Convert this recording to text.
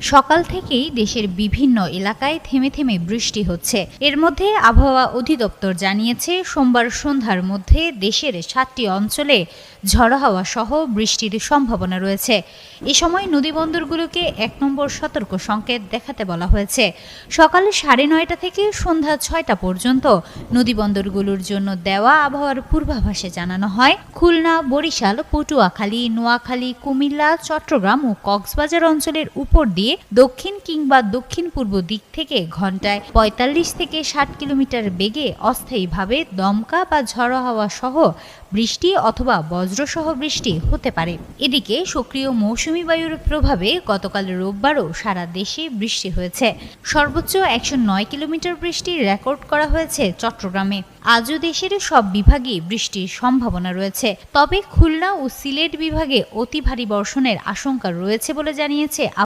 সকাল থেকেই দেশের বিভিন্ন এলাকায় থেমে থেমে বৃষ্টি হচ্ছে। এর মধ্যে আবহাওয়া অধিদপ্তর জানিয়েছে, সোমবার সন্ধ্যার মধ্যে দেশের ৭টি অঞ্চলে ঝড়ো হাওয়া সহ বৃষ্টির সম্ভাবনা রয়েছে। এ সময় নদীবন্দরগুলোকে ১ নম্বর সতর্ক সংকেত দেখাতে বলা হয়েছে। সকাল ৯:৩০ থেকে সন্ধ্যা ৬টা পর্যন্ত নদীবন্দরগুলোর জন্য দেওয়া আবহাওয়ার পূর্বাভাসে জানানো হয়, খুলনা, বরিশাল, পটুয়াখালী, নোয়াখালী, কুমিল্লা, চট্টগ্রাম ও কক্সবাজার অঞ্চলের উপর দিয়ে দক্ষিণ কিংবা দক্ষিণ পূর্ব দিক থেকে ঘন্টায় ৪৫ থেকে ৬০ কিলোমিটার বেগে অস্থায়ীভাবে দমকা বা ঝড়ো হাওয়া সহ বৃষ্টি অথবা বজ্রসহ বৃষ্টি হতে পারে। এদিকে সক্রিয় মৌসুমী বায়ুর প্রভাবে গতকাল রোববারও সারা দেশে বৃষ্টি হয়েছে। সর্বোচ্চ ১০৯ কিলোমিটার বৃষ্টি রেকর্ড করা হয়েছে চট্টগ্রামে। আজও দেশের সব বিভাগে বৃষ্টির সম্ভাবনা রয়েছে, তবে খুলনা ও সিলেট বিভাগে অতি ভারী বর্ষণের আশঙ্কা রয়েছে বলে জানিয়েছে